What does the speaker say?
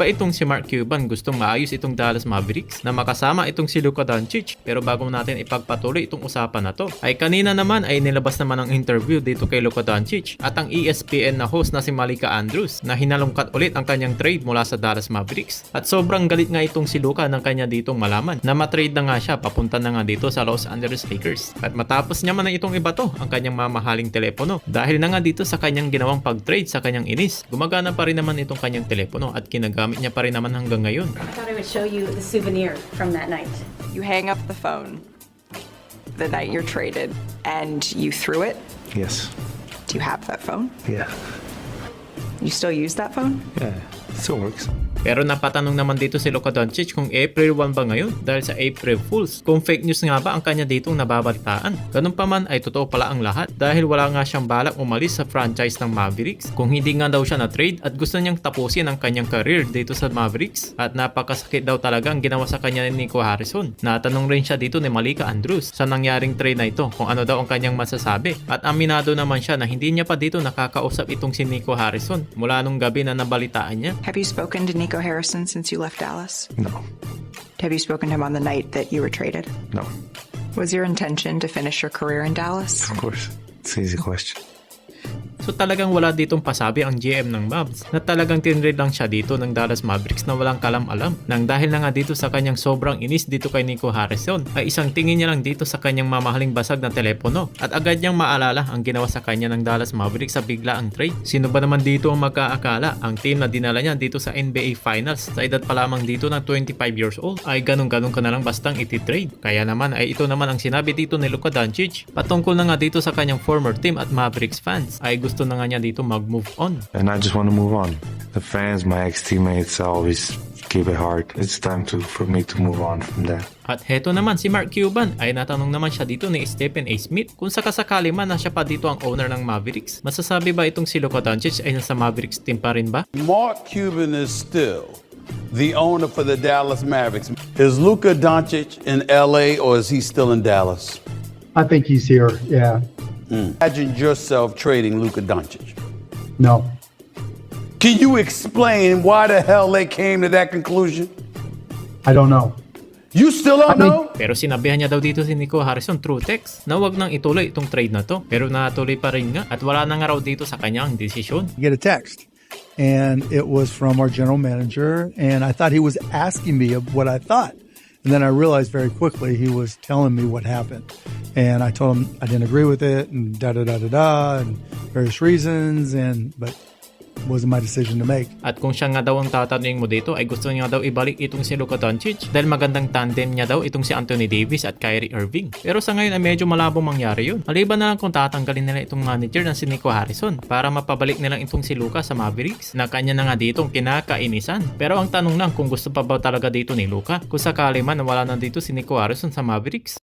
ba itong si Mark Cuban gustong maayos itong Dallas Mavericks na makasama itong si Luka Doncic? Pero bago natin ipagpatuloy itong usapan na to, ay kanina naman ay nilabas naman ang interview dito kay Luka Doncic at ang ESPN na host na si Malika Andrews na hinalungkat ulit ang kanyang trade mula sa Dallas Mavericks. At sobrang galit nga itong si Luka ng kanya ditong malaman na matrade na nga siya papunta na nga dito sa Los Angeles Lakers. At matapos niya man na itong iba to ang kanyang mamahaling telepono dahil na nga dito sa kanyang ginawang pag-trade sa kanyang inis. Gumagana pa rin naman itong kanyang telepono at ginagamit niya pa rin naman hanggang ngayon. I thought I would show you the souvenir from that night. You hang up the phone the night you're traded and you threw it? Yes. Do you have that phone? Yeah. You still use that phone? Yeah. It still works. Pero napatanong naman dito si Luka Doncic kung April 1 ba ngayon dahil sa April Fools. Kung fake news nga ba ang kanya ditong nababalitaan. Ganun pa man ay totoo pala ang lahat dahil wala nga siyang balak umalis sa franchise ng Mavericks. Kung hindi nga daw siya na trade at gusto niyang tapusin ang kanyang career dito sa Mavericks. At napakasakit daw talaga ang ginawa sa kanya ni Nico Harrison. Natanong rin siya dito ni Malika Andrews sa nangyaring trade na ito kung ano daw ang kanyang masasabi. At aminado naman siya na hindi niya pa dito nakakausap itong si Nico Harrison mula nung gabi na nabalitaan niya. Have you spoken to Nico Harrison since you left Dallas? No. Have you spoken to him on the night that you were traded? No. Was your intention to finish your career in Dallas? Of course. It's an easy question. So talagang wala ditong pasabi ang GM ng Mavs na talagang tinrade lang siya dito ng Dallas Mavericks na walang kalam-alam. Nang dahil na nga dito sa kanyang sobrang inis dito kay Nico Harrison ay isang tingin niya lang dito sa kanyang mamahaling basag na telepono at agad niyang maalala ang ginawa sa kanya ng Dallas Mavericks sa biglaang trade. Sino ba naman dito ang magkaakala ang team na dinala niya dito sa NBA Finals sa edad pa lamang dito ng 25 years old ay ganun-ganun ka na lang bastang iti-trade. Kaya naman ay ito naman ang sinabi dito ni Luka Doncic patungkol na nga dito sa kanyang former team at Mavericks fans ay gusto na nga niya dito mag-move on. And I just want to move on. The fans, my ex-teammates, I always keep it hard. It's time for me to move on from that. At heto naman si Mark Cuban ay natanong naman siya dito ni Stephen A. Smith kung sakasakali man na siya pa dito ang owner ng Mavericks. Masasabi ba itong si Luka Doncic ay nasa Mavericks team pa rin ba? Mark Cuban is still the owner for the Dallas Mavericks. Is Luka Doncic in LA or is he still in Dallas? I think he's here, yeah. Imagine yourself trading Luka Doncic. No. Can you explain why the hell they came to that conclusion? I don't know. You still don't know? Pero sinabihan niya daw dito si Nico Harrison through text na wag nang ituloy itong trade na to. Pero natuloy pa rin nga at wala na nga raw dito sa kanyang desisyon. Get a text, and it was from our general manager, and I thought he was asking me of what I thought. And then I realized very quickly he was telling me what happened. And I told him I didn't agree with it and da-da-da-da-da and various reasons, but it wasn't my decision to make. At kung siya nga daw ang tatanungin mo dito ay gusto niya daw ibalik itong si Luka Doncic dahil magandang tandem niya daw itong si Anthony Davis at Kyrie Irving. Pero sa ngayon ay medyo malabong mangyari yun. Maliban na lang kung tatanggalin nila itong manager na si Nico Harrison para mapabalik nilang itong si Luka sa Mavericks na kanya na nga ditong kinakainisan. Pero ang tanong lang kung gusto pa ba talaga dito ni Luka kung sakali man wala na dito si Nico Harrison sa Mavericks.